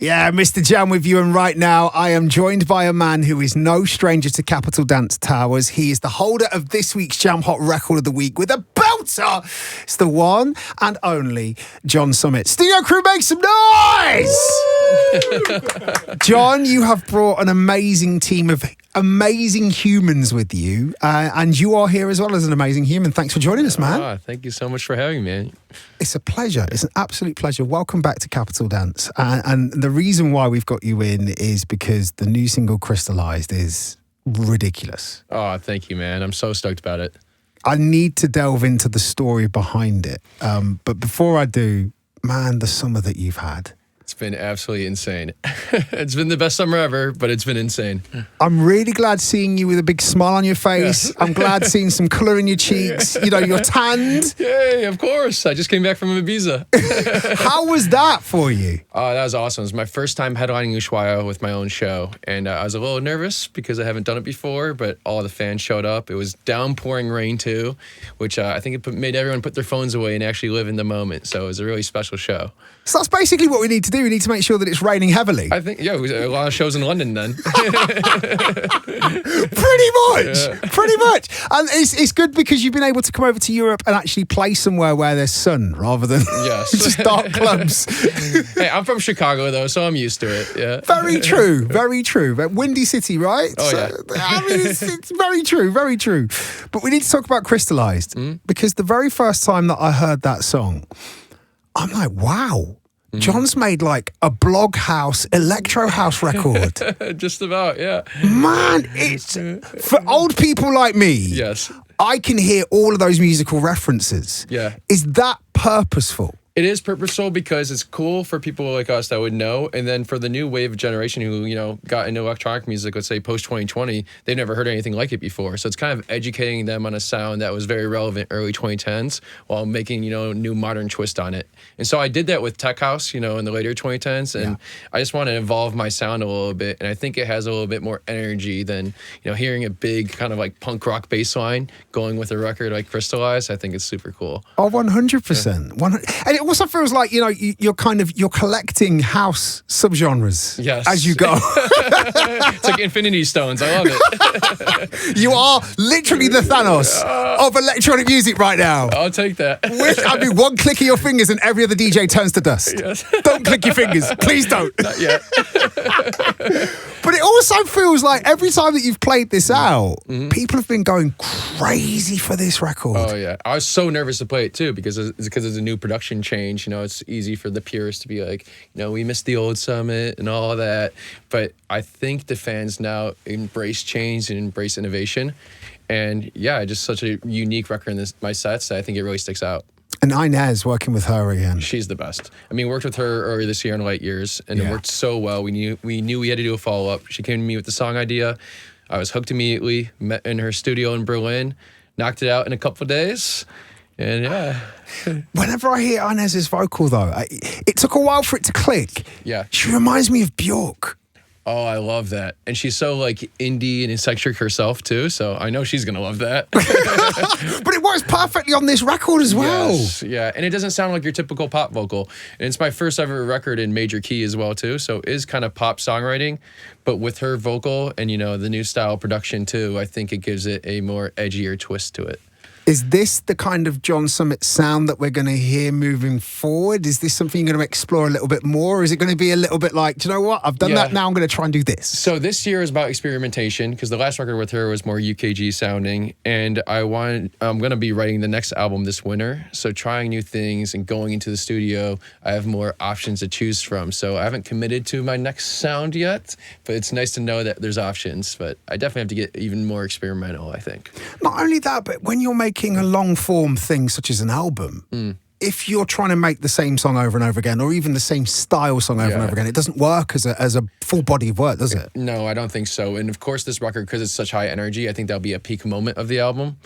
Yeah, MistaJam with you, and right now I am joined by a man who is no stranger to Capital Dance Towers. He is the holder of this week's Jam Hot Record of the Week with a belter. It's the one and only John Summit. Studio crew, make some noise! John, you have brought an amazing team of amazing humans with you, and you are here as well as an amazing human. Thanks for joining us, man. Oh, thank you so much for having me. It's a pleasure. It's an absolute pleasure. Welcome back to Capital Dance. And the reason why we've got you in is because the new single Crystallized is ridiculous. Oh, thank you, man. I'm so stoked about it. I need to delve into the story behind it. But before I do, man, the summer that you've had. It's been absolutely insane. It's been the best summer ever, but it's been insane. I'm really glad seeing you with a big smile on your face. Yes. I'm glad seeing some colour in your cheeks. You know, you're tanned. Yay, of course. I just came back from Ibiza. How was that for you? Oh, that was awesome. It was my first time headlining Ushuaia with my own show. And I was a little nervous because I haven't done it before, but all the fans showed up. It was downpouring rain too, which I think it made everyone put their phones away and actually live in the moment. So it was a really special show. So that's basically what we need to do. We need to make sure that it's raining heavily. I think, yeah, a lot of shows in London then. Pretty much. And it's good because you've been able to come over to Europe and actually play somewhere where there's sun rather than just dark clubs. Hey, I'm from Chicago though, so I'm used to it. Yeah. Very true. Very true. But Windy City, right? Oh, yeah. I mean, it's very true. Very true. But we need to talk about Crystallized because the very first time that I heard that song, I'm like, wow, John's made like a blog house, electro house record. Just about, yeah. Man, it's for old people like me. Yes. I can hear all of those musical references. Yeah. Is that purposeful? It is purposeful because it's cool for people like us that would know. And then for the new wave of generation who, you know, got into electronic music, let's say post 2020, they've never heard anything like it before. So it's kind of educating them on a sound that was very relevant early 2010s while making, you know, new modern twist on it. And so I did that with Tech House, you know, in the later 2010s. And I just want to evolve my sound a little bit. And I think it has a little bit more energy than, you know, hearing a big kind of like punk rock bass line going with a record like Crystallized. I think it's super cool. Oh, 100%. And it also feels like, you know, you're collecting house subgenres as you go. It's like Infinity Stones. I love it. You are literally the Thanos of electronic music right now. I'll take that. I mean, one click of your fingers and every other DJ turns to dust. Yes. Don't click your fingers. Please don't. Not yet. But it also feels like every time that you've played this out, people have been going crazy for this record. Oh, yeah. I was so nervous to play it, too, because it's a new production change. You know, it's easy for the purists to be like, you know, we missed the old Summit and all that. But I think the fans now embrace change and embrace innovation. And yeah, just such a unique record in my sets that I think it really sticks out. And Inéz, working with her again. She's the best. I mean, worked with her earlier this year on Light Years, and it worked so well. We knew we had to do a follow-up. She came to me with the song idea. I was hooked immediately, met in her studio in Berlin, knocked it out in a couple of days. And yeah. Whenever I hear Inéz's vocal, though, it took a while for it to click. Yeah. She reminds me of Björk. Oh, I love that. And she's so like indie and eccentric herself too, so I know she's going to love that. But it works perfectly on this record as well. Yes, yeah, and it doesn't sound like your typical pop vocal. And it's my first ever record in major key as well too, so it is kind of pop songwriting, but with her vocal and, you know, the new style production too, I think it gives it a more edgier twist to it. Is this the kind of John Summit sound that we're going to hear moving forward? Is this something you're going to explore a little bit more? Or is it going to be a little bit like, do you know what? I've done that now. I'm going to try and do this. So this year is about experimentation because the last record with her was more UKG sounding. And I'm going to be writing the next album this winter. So trying new things and going into the studio, I have more options to choose from. So I haven't committed to my next sound yet, but it's nice to know that there's options. But I definitely have to get even more experimental, I think. Not only that, but when you're making a long form thing such as an album, if you're trying to make the same song over and over again, or even the same style song over and over again, it doesn't work as a full body of work, does it? No, I don't think so. And of course, this record, because it's such high energy, I think that'll be a peak moment of the album.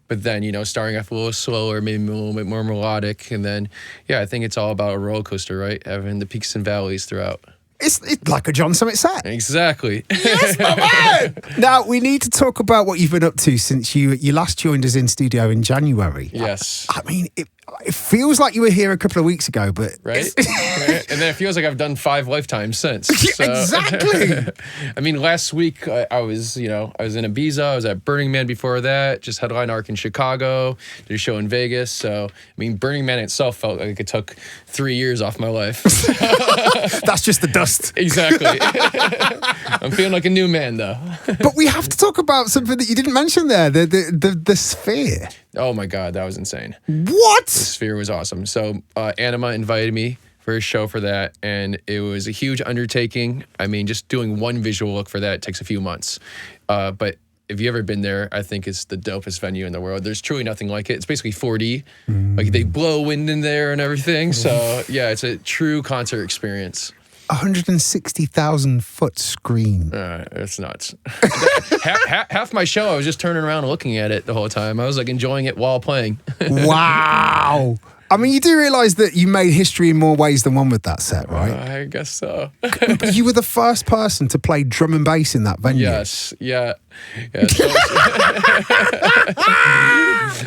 But then, you know, starting off a little slower, maybe a little bit more melodic. And then, yeah, I think it's all about a roller coaster, right? Having the peaks and valleys throughout. It's like a John Summit set. Exactly. Yes, my man! Now, we need to talk about what you've been up to since you last joined us in studio in January. Yes. I mean, It feels like you were here a couple of weeks ago, but right? Right? And then it feels like I've done 5 lifetimes since. So. Exactly. I mean, last week I was in Ibiza. I was at Burning Man before that. Just headline arc in Chicago. Did a show in Vegas. So I mean, Burning Man itself felt like it took 3 years off my life. That's just the dust. Exactly. I'm feeling like a new man though. But we have to talk about something that you didn't mention there. The Sphere. Oh my God, that was insane. What? The Sphere was awesome. So Anima invited me for a show for that, and it was a huge undertaking. I mean, just doing one visual look for that takes a few months. But if you've ever been there, I think it's the dopest venue in the world. There's truly nothing like it. It's basically 4D. Like they blow wind in there and everything. So yeah, it's a true concert experience. 160,000 foot screen. It's nuts. half my show, I was just turning around and looking at it the whole time. I was like enjoying it while playing. Wow. I mean, you do realise that you made history in more ways than one with that set, right? I guess so. You were the first person to play drum and bass in that venue. Yes, yeah. So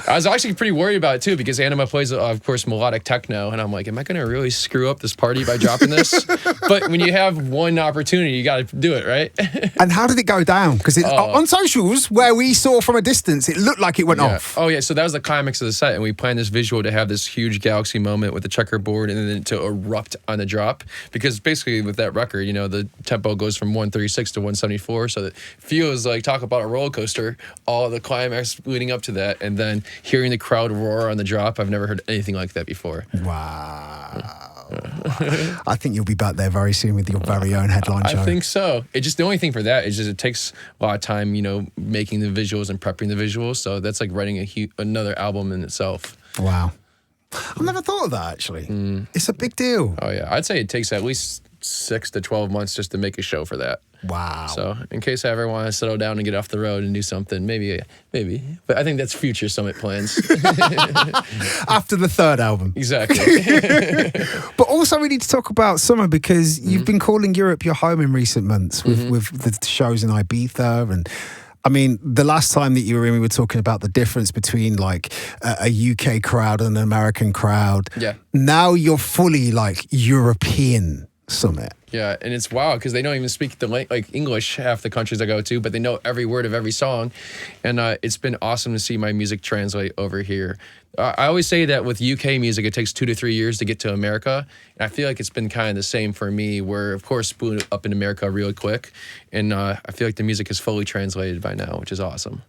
I was actually pretty worried about it too, because Anima plays, of course, melodic techno, and I'm like, am I going to really screw up this party by dropping this? But when you have one opportunity, you got to do it, right? And how did it go down? Because on socials, where we saw from a distance, it looked like it went off. Oh yeah, so that was the climax of the set, and we planned this visual to have this huge galaxy moment with the checkerboard, and then to erupt on the drop, because basically with that record, you know, the tempo goes from 136 to 174, so it feels like, talk about a roller coaster, all the climax leading up to that, and then hearing the crowd roar on the drop. I've never heard anything like that before. Wow. I think you'll be back there very soon with your very own headline show. I think so. It just, the only thing for that is just it takes a lot of time, you know, making the visuals and prepping the visuals. So that's like writing another album in itself. Wow. I've never thought of that, actually. It's a big deal. Oh yeah, I'd say it takes at least 6 to 12 months just to make a show for that. Wow. So in case I ever want to settle down and get off the road and do something, maybe. But I think that's future Summit plans. After the third album. Exactly. But also we need to talk about summer, because you've been calling Europe your home in recent months with the shows in Ibiza. And I mean, the last time that you were in, we were talking about the difference between like a UK crowd and an American crowd. Yeah. Now you're fully like European Summit. Yeah, and it's wild because they don't even speak like English, half the countries I go to, but they know every word of every song. And it's been awesome to see my music translate over here. I always say that with UK music, it takes 2 to 3 years to get to America. And I feel like it's been kind of the same for me, where, of course, blew up in America really quick. And I feel like the music is fully translated by now, which is awesome.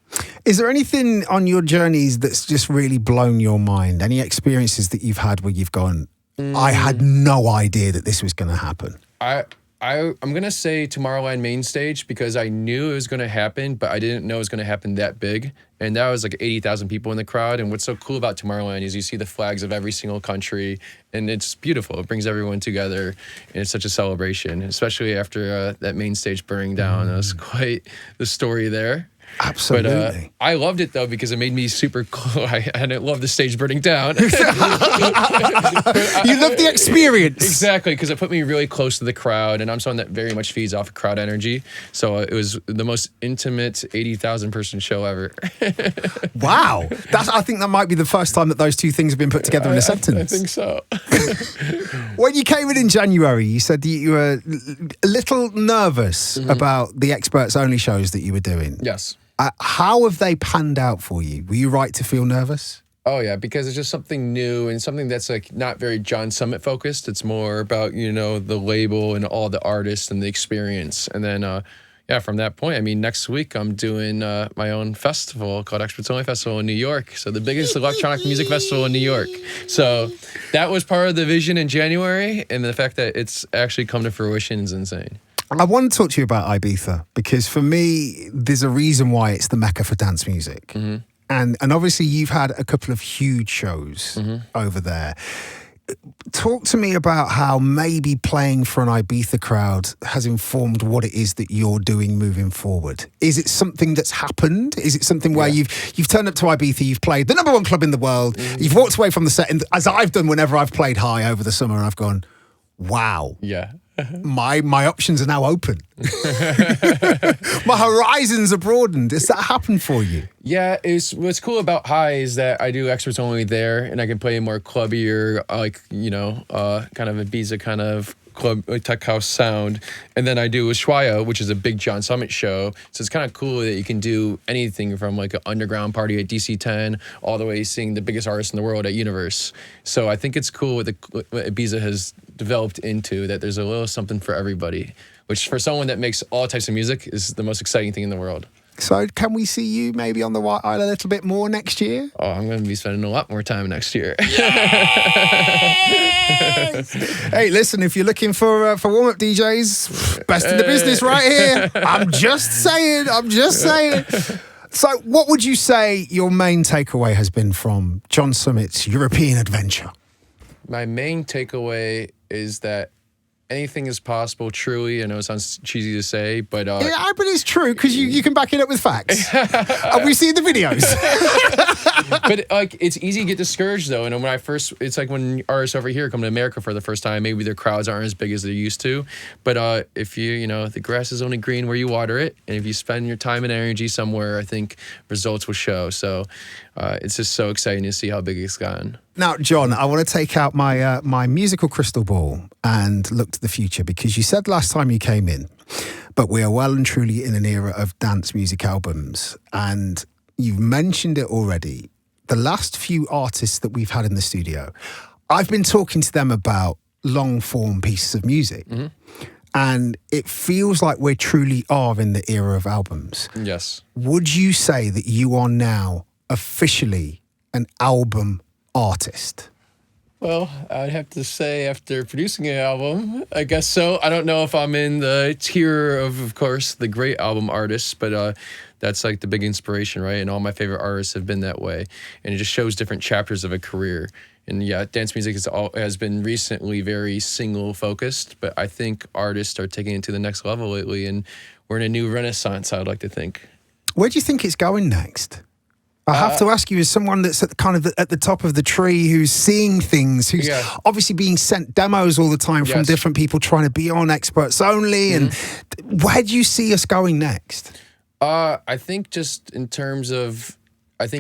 Is there anything on your journeys that's just really blown your mind? Any experiences that you've had where you've gone, I had no idea that this was going to happen? I'm going to say Tomorrowland Mainstage, because I knew it was going to happen, but I didn't know it was going to happen that big. And that was like 80,000 people in the crowd. And what's so cool about Tomorrowland is you see the flags of every single country, and it's beautiful. It brings everyone together, and it's such a celebration, especially after that main stage burning down. That was quite the story there. Absolutely. But I loved it, though, because it made me super cool. I didn't love the stage burning down. You love the experience. Exactly, because it put me really close to the crowd, and I'm someone that very much feeds off of crowd energy. So it was the most intimate 80,000 person show ever. Wow. I think that might be the first time that those two things have been put together in a sentence. I think so. When you came in January, you said that you were a little nervous about the experts only shows that you were doing. Yes. How have they panned out for you? Were you right to feel nervous? Oh yeah, because it's just something new and something that's like not very John Summit focused. It's more about, you know, the label and all the artists and the experience. And then yeah, from that point, I mean, next week I'm doing my own festival called Experts Only Festival in New York. So the biggest electronic music festival in New York. So that was part of the vision in January, and the fact that it's actually come to fruition is insane. I want to talk to you about Ibiza, because for me, there's a reason why it's the mecca for dance music. And obviously you've had a couple of huge shows over there. Talk to me about how maybe playing for an Ibiza crowd has informed what it is that you're doing moving forward. Is it something that's happened? Is it something where you've turned up to Ibiza, you've played the #1 club in the world, you've walked away from the set, as I've done whenever I've played high over the summer, and I've gone, wow. Yeah. my options are now open. My horizons are broadened. Has that happened for you? Yeah, what's cool about High is that I do experts only there, and I can play more clubbier, like kind of Ibiza kind of club tech house sound. And then I do Ushuaia, which is a big John Summit show. So it's kind of cool that you can do anything from like an underground party at DC-10 all the way seeing the biggest artist in the world at Universe. So I think it's cool what Ibiza has developed into, that there's a little something for everybody, which for someone that makes all types of music is the most exciting thing in the world. So can we see you maybe on the White Isle a little bit more next year? Oh, I'm going to be spending a lot more time next year. Yes! Hey, listen, if you're looking for warm-up DJs, best in the business right here. I'm just saying. So what would you say your main takeaway has been from John Summit's European adventure? My main takeaway is that anything is possible, truly. I know it sounds cheesy to say, but... yeah, but it's true, because you can back it up with facts. And we've seen the videos. But like, it's easy to get discouraged, though. And it's like when artists over here come to America for the first time, maybe their crowds aren't as big as they're used to. But if the grass is only green where you water it, and if you spend your time and energy somewhere, I think results will show. So it's just so exciting to see how big it's gotten. Now, John, I want to take out my musical crystal ball and look to the future, because you said last time you came in, but we are well and truly in an era of dance music albums. And you've mentioned it already. The last few artists that we've had in the studio, I've been talking to them about long form pieces of music. Mm-hmm. And it feels like we truly are in the era of albums. Yes. Would you say that you are now officially an album artist? Well, I'd have to say after producing an album, I guess so. I don't know if I'm in the tier of course, the great album artists, but that's like the big inspiration, right? And all my favorite artists have been that way. And it just shows different chapters of a career. And yeah, dance music has been recently very single focused, but I think artists are taking it to the next level lately, and we're in a new renaissance, I'd like to think. Where do you think it's going next? I have to ask you, as someone that's at the top of the tree, who's seeing things, who's obviously being sent demos all the time from different people trying to be on Experts Only, mm-hmm. and where do you see us going next? I think just in terms of,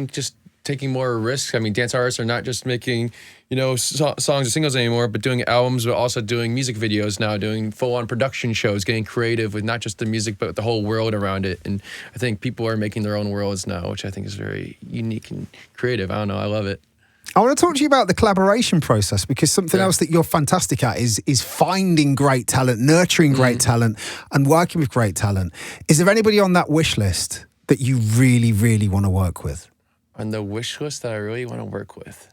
just taking more risks. I mean, dance artists are not just making, songs or singles anymore, but doing albums, but also doing music videos now, doing full-on production shows, getting creative with not just the music, but the whole world around it. And I think people are making their own worlds now, which I think is very unique and creative. I don't know, I love it. I want to talk to you about the collaboration process, because something else that you're fantastic at is finding great talent, nurturing great talent, and working with great talent. Is there anybody on that wish list that you really, really want to work with? On the wish list that I really want to work with?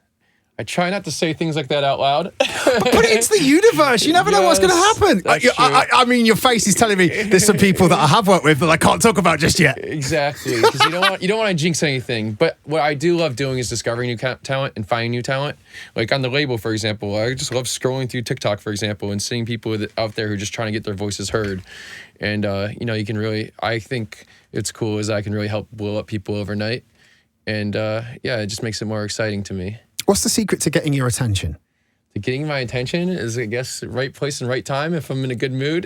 I try not to say things like that out loud. But it's the universe. You never know what's going to happen. I mean, your face is telling me there's some people that I have worked with that I can't talk about just yet. Exactly, because you don't want to jinx anything. But what I do love doing is discovering new talent and finding new talent. Like on the label, for example, I just love scrolling through TikTok, for example, and seeing people out there who are just trying to get their voices heard. And you can really, I think it's cool as I can really help blow up people overnight. And it just makes it more exciting to me. What's the secret to getting your attention? To getting my attention is, I guess, right place and right time if I'm in a good mood.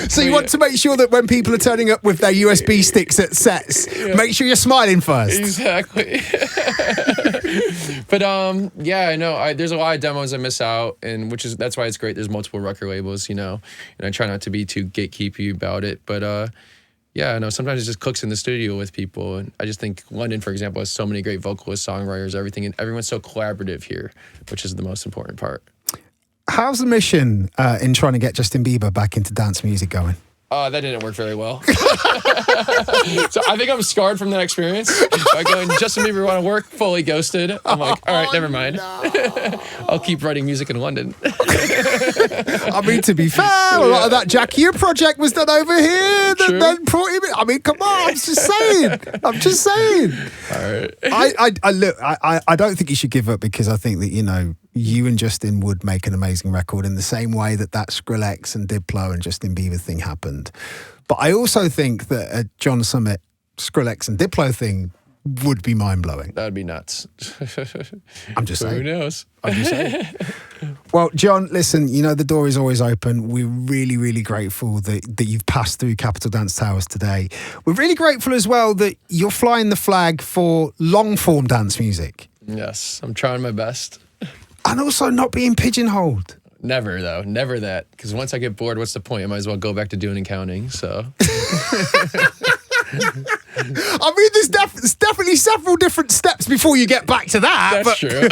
So you want to make sure that when people are turning up with their USB sticks at sets, make sure you're smiling first. Exactly. But I know there's a lot of demos I miss out, and that's why it's great. There's multiple record labels, and I try not to be too gatekeepy about it. But I know sometimes it just clicks in the studio with people. And I just think London, for example, has so many great vocalists, songwriters, everything. And everyone's so collaborative here, which is the most important part. How's the mission in trying to get Justin Bieber back into dance music going? That didn't work very well. So I think I'm scarred from that experience. By going, Justin Bieber want to work, fully ghosted. I'm like, all right, never mind. No. I'll keep writing music in London. I mean, to be fair, a lot of that Jack U project was done over here. Then brought him in. I mean, come on, I'm just saying. All right. I don't think you should give up, because I think that, you and Justin would make an amazing record in the same way that Skrillex and Diplo and Justin Bieber thing happened. But I also think that a John Summit, Skrillex and Diplo thing would be mind-blowing. That'd be nuts. I'm just saying. Who knows? I'm just saying. Well, John, listen, you know, the door is always open. We're really, really grateful that you've passed through Capital Dance Towers today. We're really grateful as well that you're flying the flag for long-form dance music. Yes, I'm trying my best. And also not being pigeonholed. Never, though. Never that. Because once I get bored, what's the point? I might as well go back to doing accounting, so... I mean, there's definitely several different steps before you get back to that. That's true.